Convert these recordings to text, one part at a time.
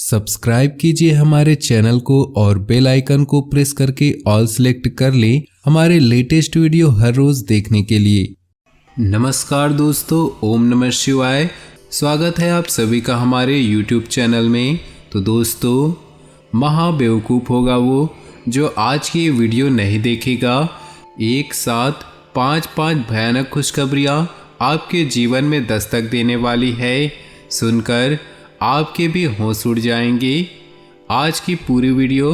Subscribe कीजिए हमारे channel को और बेल आइकन को प्रेस करके ऑल सेलेक्ट कर लें हमारे लेटेस्ट वीडियो हर रोज देखने के लिए। नमस्कार दोस्तों, ओम नमः शिवाय। स्वागत है आप सभी का हमारे YouTube चैनल में। तो दोस्तों, महाबेवकूफ़ होगा वो जो आज की ये वीडियो नहीं देखेगा। एक साथ पांच भयानक खुशखबरियाँ आपके जीवन में दस्तक देने वाली है। सुनकर आपके भी होश उड़ जाएंगे। आज की पूरी वीडियो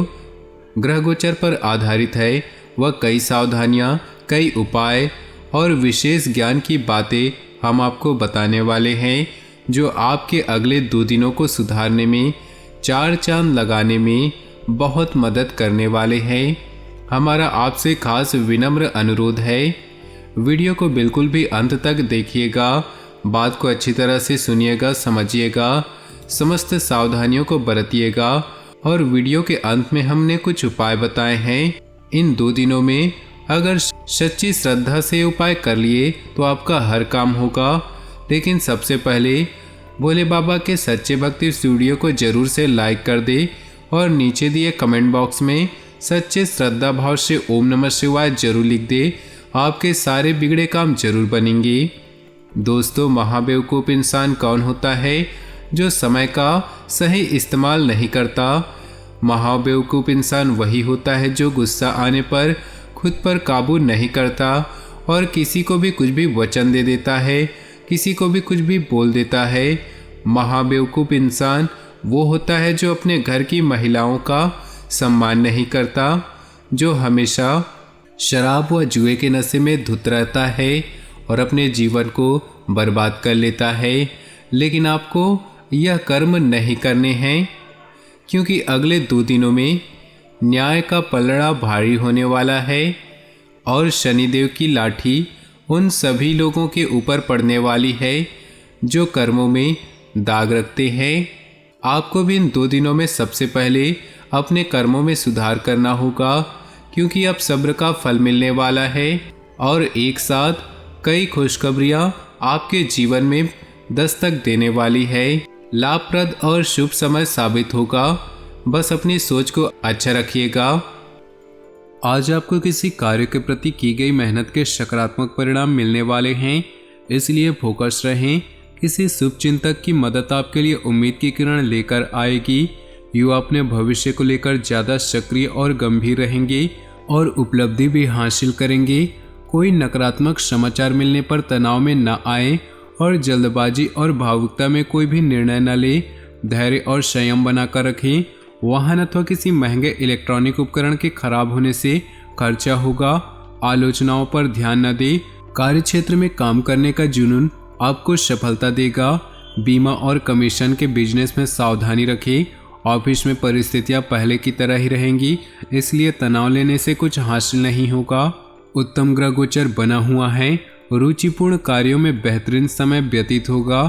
ग्रह गोचर पर आधारित है। वह कई सावधानियाँ, कई उपाय और विशेष ज्ञान की बातें हम आपको बताने वाले हैं, जो आपके अगले 2 दिनों को सुधारने में, 4 चांद लगाने में बहुत मदद करने वाले हैं। हमारा आपसे खास विनम्र अनुरोध है, वीडियो को बिल्कुल भी अंत तक देखिएगा, बात को अच्छी तरह से सुनिएगा, समझिएगा, समस्त सावधानियों को बरतिएगा। और वीडियो के अंत में हमने कुछ उपाय बताए हैं। इन 2 दिनों में अगर सच्ची श्रद्धा से उपाय कर लिए तो आपका हर काम होगा। लेकिन सबसे पहले भोले बाबा के सच्चे भक्त इस वीडियो को जरूर से लाइक कर दे और नीचे दिए कमेंट बॉक्स में सच्चे श्रद्धा भाव से ओम नमः शिवाय जरूर लिख दे। आपके सारे बिगड़े काम जरूर बनेंगे। दोस्तों, महाबेवकूफ़ इंसान कौन होता है? जो समय का सही इस्तेमाल नहीं करता। महाबेवकूफ़ इंसान वही होता है जो गुस्सा आने पर खुद पर काबू नहीं करता और किसी को भी कुछ भी वचन दे देता है, किसी को भी कुछ भी बोल देता है। महाबेवकूफ़ इंसान वो होता है जो अपने घर की महिलाओं का सम्मान नहीं करता, जो हमेशा शराब व जुए के नशे में धुत रहता है और अपने जीवन को बर्बाद कर लेता है। लेकिन आपको यह कर्म नहीं करने हैं, क्योंकि अगले 2 दिनों में न्याय का पलड़ा भारी होने वाला है और शनिदेव की लाठी उन सभी लोगों के ऊपर पड़ने वाली है जो कर्मों में दाग रखते हैं। आपको भी इन 2 दिनों में सबसे पहले अपने कर्मों में सुधार करना होगा, क्योंकि अब सब्र का फल मिलने वाला है और एक साथ कई खुशखबरियाँ आपके जीवन में दस्तक देने वाली है। लाभप्रद और शुभ समय साबित होगा। बस अपनी सोच को अच्छा रखिएगा। आज आपको किसी कार्य के प्रति की गई मेहनत के सकारात्मक परिणाम मिलने वाले हैं, इसलिए फोकस रहें। किसी शुभ चिंतक की मदद आपके लिए उम्मीद की किरण लेकर आएगी। युवा अपने भविष्य को लेकर ज़्यादा सक्रिय और गंभीर रहेंगे और उपलब्धि भी हासिल करेंगे। कोई नकारात्मक समाचार मिलने पर तनाव में न आए और जल्दबाजी और भावुकता में कोई भी निर्णय न ले। धैर्य और संयम बनाकर रखें। वाहन अथवा किसी महंगे इलेक्ट्रॉनिक उपकरण के खराब होने से खर्चा होगा। आलोचनाओं पर ध्यान न दें। कार्य क्षेत्र में काम करने का जुनून आपको सफलता देगा। बीमा और कमीशन के बिजनेस में सावधानी रखें। ऑफिस में परिस्थितियां पहले की तरह ही रहेंगी, इसलिए तनाव लेने से कुछ हासिल नहीं होगा। उत्तम ग्रह गोचर बना हुआ है। रुचिपूर्ण कार्यों में बेहतरीन समय व्यतीत होगा।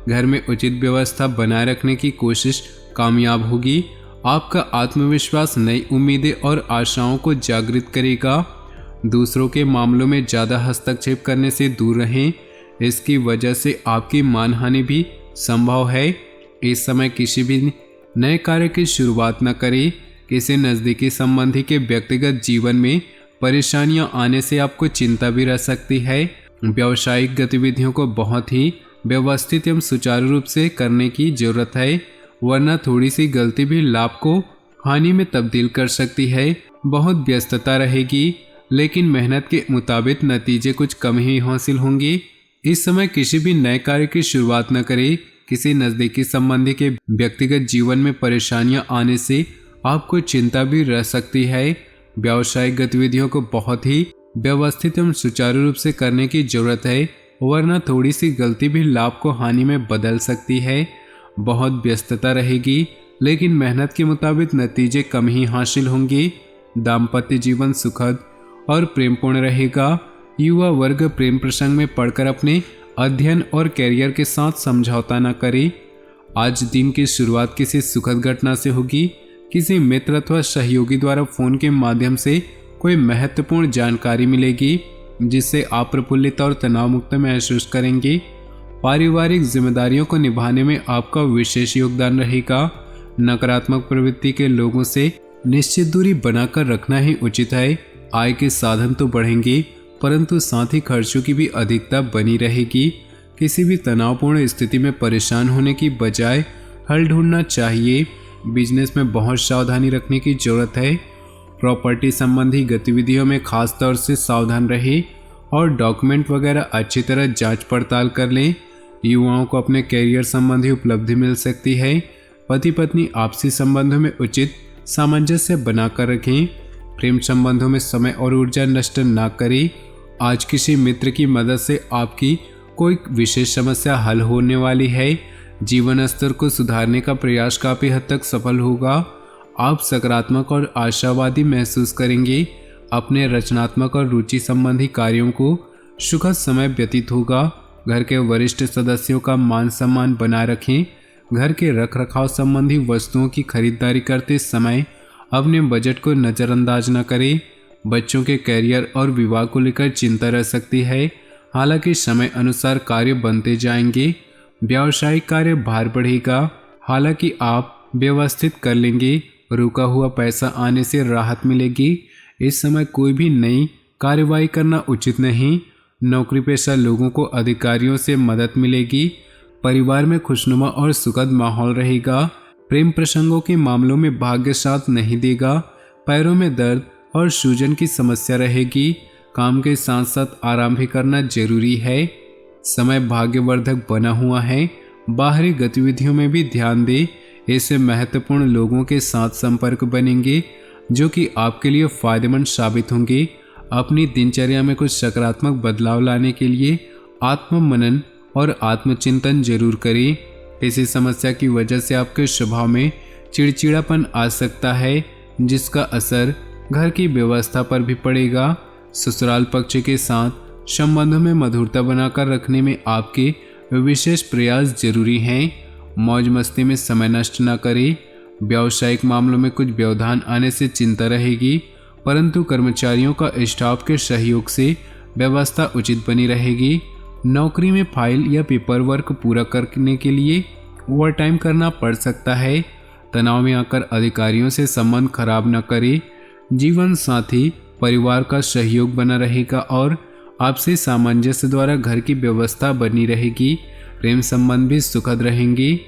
घर में उचित व्यवस्था बनाए रखने की कोशिश कामयाब होगी। आपका आत्मविश्वास नई उम्मीदें और आशाओं को जागृत करेगा। दूसरों के मामलों में ज़्यादा हस्तक्षेप करने से दूर रहें, इसकी वजह से आपकी मानहानि भी संभव है। इस समय किसी भी नए कार्य की शुरुआत न करें। किसी नज़दीकी संबंधी के व्यक्तिगत जीवन में परेशानियां आने से आपको चिंता भी रह सकती है। व्यावसायिक गतिविधियों को बहुत ही व्यवस्थित एवं सुचारू रूप से करने की जरूरत है, वरना थोड़ी सी गलती भी लाभ को हानि में तब्दील कर सकती है। बहुत व्यस्तता रहेगी, लेकिन मेहनत के मुताबिक नतीजे कुछ कम ही हासिल होंगे। इस समय किसी भी नए कार्य की शुरुआत न करें। किसी नज़दीकी संबंधी के व्यक्तिगत जीवन में परेशानियां आने से आपको चिंता भी रह सकती है। व्यावसायिक गतिविधियों को बहुत ही व्यवस्थित एवं सुचारू रूप से करने की जरूरत है, वरना थोड़ी सी गलती भी लाभ को हानि में बदल सकती है। बहुत व्यस्तता रहेगी, लेकिन मेहनत के मुताबिक नतीजे कम ही हासिल होंगे। दाम्पत्य जीवन सुखद और प्रेमपूर्ण रहेगा। युवा वर्ग प्रेम प्रसंग में पड़कर अपने अध्ययन और कैरियर के साथ समझौता न करे। आज दिन की शुरुआत किसी सुखद घटना से होगी। किसी मित्र अथवा सहयोगी द्वारा फोन के माध्यम से कोई महत्वपूर्ण जानकारी मिलेगी, जिससे आप प्रफुल्लित और तनाव मुक्त महसूस करेंगे। पारिवारिक जिम्मेदारियों को निभाने में आपका विशेष योगदान रहेगा। नकारात्मक प्रवृत्ति के लोगों से निश्चित दूरी बनाकर रखना ही उचित है। आय के साधन तो बढ़ेंगे परंतु साथ ही खर्चों की भी अधिकता बनी रहेगी। किसी भी तनावपूर्ण स्थिति में परेशान होने की बजाय हल ढूंढना चाहिए। बिजनेस में बहुत सावधानी रखने की जरूरत है। प्रॉपर्टी संबंधी गतिविधियों में खास तौर से सावधान रहें और डॉक्यूमेंट वगैरह अच्छी तरह जांच पड़ताल कर लें। युवाओं को अपने कैरियर संबंधी उपलब्धि मिल सकती है। पति पत्नी आपसी संबंधों में उचित सामंजस्य बनाकर रखें। प्रेम संबंधों में समय और ऊर्जा नष्ट ना करें। आज किसी मित्र की मदद से आपकी कोई विशेष समस्या हल होने वाली है। जीवन स्तर को सुधारने का प्रयास काफी हद तक सफल होगा। आप सकारात्मक और आशावादी महसूस करेंगे। अपने रचनात्मक और रुचि संबंधी कार्यों को सुखद समय व्यतीत होगा। घर के वरिष्ठ सदस्यों का मान सम्मान बनाए रखें। घर के रखरखाव संबंधी वस्तुओं की खरीदारी करते समय अपने बजट को नज़रअंदाज न करें। बच्चों के कैरियर और विवाह को लेकर चिंता रह सकती है, हालांकि समय अनुसार कार्य बनते जाएंगे। व्यावसायिक कार्य भार बढ़ेगा, हालांकि आप व्यवस्थित कर लेंगे। रुका हुआ पैसा आने से राहत मिलेगी। इस समय कोई भी नई कार्रवाई करना उचित नहीं। नौकरी पेशा लोगों को अधिकारियों से मदद मिलेगी। परिवार में खुशनुमा और सुखद माहौल रहेगा। प्रेम प्रसंगों के मामलों में भाग्य साथ नहीं देगा। पैरों में दर्द और सूजन की समस्या रहेगी। काम के साथ साथ आराम भी करना जरूरी है। समय भाग्यवर्धक बना हुआ है। बाहरी गतिविधियों में भी ध्यान दें। इससे महत्वपूर्ण लोगों के साथ संपर्क बनेंगे जो कि आपके लिए फायदेमंद साबित होंगे। अपनी दिनचर्या में कुछ सकारात्मक बदलाव लाने के लिए आत्ममनन और आत्मचिंतन जरूर करें। किसी समस्या की वजह से आपके स्वभाव में चिड़चिड़ापन आ सकता है, जिसका असर घर की व्यवस्था पर भी पड़ेगा। ससुराल पक्ष के साथ संबंधों में मधुरता बनाकर रखने में आपके विशेष प्रयास जरूरी हैं। मौज मस्ती में समय नष्ट न करें। व्यावसायिक मामलों में कुछ व्यवधान आने से चिंता रहेगी, परंतु कर्मचारियों का स्टाफ के सहयोग से व्यवस्था उचित बनी रहेगी। नौकरी में फाइल या पेपर वर्क पूरा करने के लिए ओवर टाइम करना पड़ सकता है। तनाव में आकर अधिकारियों से संबंध खराब न करें। जीवन साथी परिवार का सहयोग बना रहेगा और आपसी सामंजस्य द्वारा घर की व्यवस्था बनी रहेगी। प्रेम संबंध भी सुखद रहेंगी।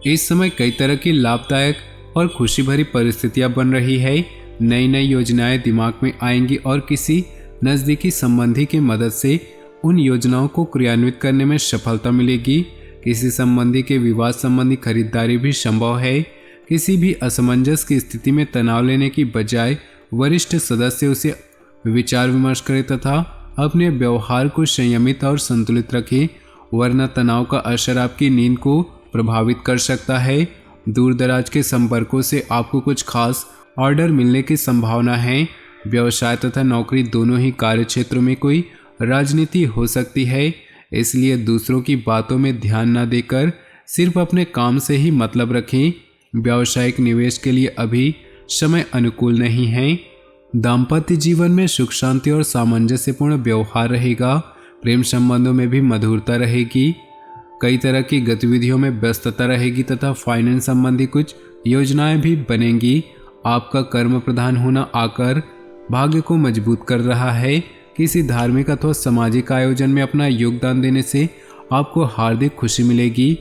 इस समय कई तरह की लाभदायक और खुशी भरी परिस्थितियां बन रही है। नई नई योजनाएं दिमाग में आएंगी और किसी नज़दीकी संबंधी की मदद से उन योजनाओं को क्रियान्वित करने में सफलता मिलेगी। किसी संबंधी के विवाह संबंधी खरीदारी भी संभव है। किसी भी असमंजस की स्थिति में तनाव लेने की बजाय वरिष्ठ सदस्य उसे विचार विमर्श करें तथा अपने व्यवहार को संयमित और संतुलित रखें, वरना तनाव का असर आपकी नींद को प्रभावित कर सकता है। दूर दराज के संपर्कों से आपको कुछ खास ऑर्डर मिलने की संभावना है। व्यवसाय तथा नौकरी दोनों ही कार्य क्षेत्रों में कोई राजनीति हो सकती है, इसलिए दूसरों की बातों में ध्यान न देकर सिर्फ अपने काम से ही मतलब रखें। व्यावसायिक निवेश के लिए अभी समय अनुकूल नहीं है। दाम्पत्य जीवन में सुख शांति और सामंजस्यपूर्ण व्यवहार रहेगा। प्रेम संबंधों में भी मधुरता रहेगी। कई तरह की गतिविधियों में व्यस्तता रहेगी तथा फाइनेंस संबंधी कुछ योजनाएं भी बनेंगी। आपका कर्म प्रधान होना आकर भाग्य को मजबूत कर रहा है। किसी धार्मिक अथवा सामाजिक आयोजन में अपना योगदान देने से आपको हार्दिक खुशी मिलेगी।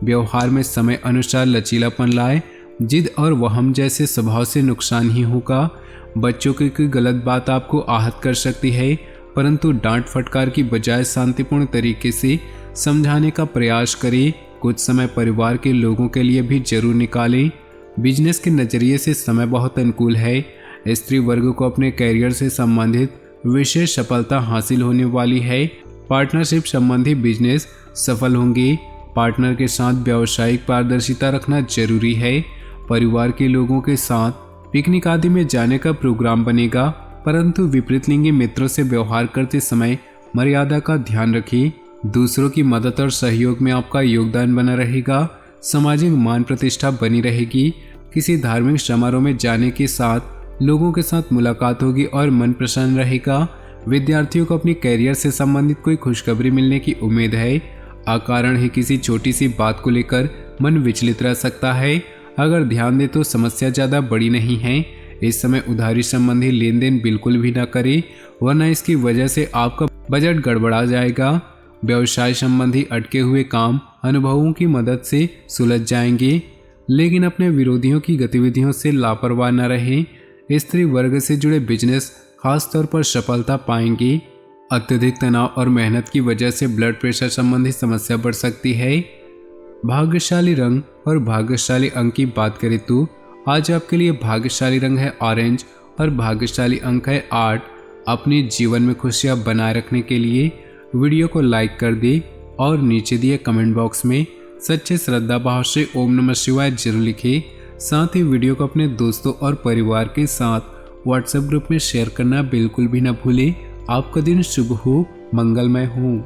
व्यवहार में समय अनुसार लचीलापन लाए। जिद और वहम जैसे स्वभाव से नुकसान ही होगा। बच्चों की कोई गलत बात आपको आहत कर सकती है, परंतु डांट फटकार की बजाय शांतिपूर्ण तरीके से समझाने का प्रयास करें। कुछ समय परिवार के लोगों के लिए भी जरूर निकालें। बिजनेस के नज़रिए से समय बहुत अनुकूल है। स्त्री वर्ग को अपने कैरियर से संबंधित विशेष सफलता हासिल होने वाली है। पार्टनरशिप संबंधी बिजनेस सफल होंगे। पार्टनर के साथ व्यावसायिक पारदर्शिता रखना जरूरी है। परिवार के लोगों के साथ पिकनिक आदि में जाने का प्रोग्राम बनेगा, परंतु विपरीत लिंगी मित्रों से व्यवहार करते समय मर्यादा का ध्यान रखें। दूसरों की मदद और सहयोग में आपका योगदान बना रहेगा। सामाजिक मान प्रतिष्ठा बनी रहेगी। किसी धार्मिक समारोह में जाने के साथ लोगों के साथ मुलाकात होगी और मन प्रसन्न रहेगा। विद्यार्थियों को अपनी कैरियर से संबंधित कोई खुशखबरी मिलने की उम्मीद है। अकारण ही किसी छोटी सी बात को लेकर मन विचलित रह सकता है। अगर ध्यान दे तो समस्या ज़्यादा बड़ी नहीं है। इस समय उधारी संबंधी लेन देन बिल्कुल भी ना करें, वरना इसकी वजह से आपका बजट गड़बड़ा जाएगा। व्यवसाय संबंधी अटके हुए काम अनुभवों की मदद से सुलझ जाएंगे, लेकिन अपने विरोधियों की गतिविधियों से लापरवाह न रहें। स्त्री वर्ग से जुड़े बिजनेस खास तौर पर सफलता पाएंगे। अत्यधिक तनाव और मेहनत की वजह से ब्लड प्रेशर संबंधी समस्या बढ़ सकती है। भाग्यशाली रंग और भाग्यशाली अंक की बात करें तो आज आपके लिए भाग्यशाली रंग है ऑरेंज और भाग्यशाली अंक है 8। अपने जीवन में खुशियां बनाए रखने के लिए वीडियो को लाइक कर दे और नीचे दिए कमेंट बॉक्स में सच्चे श्रद्धा भाव से ओम नमः शिवाय जरूर लिखें। साथ ही वीडियो को अपने दोस्तों और परिवार के साथ व्हाट्सएप ग्रुप में शेयर करना बिल्कुल भी न भूलें। आपका दिन शुभ हो, मंगलमय हो।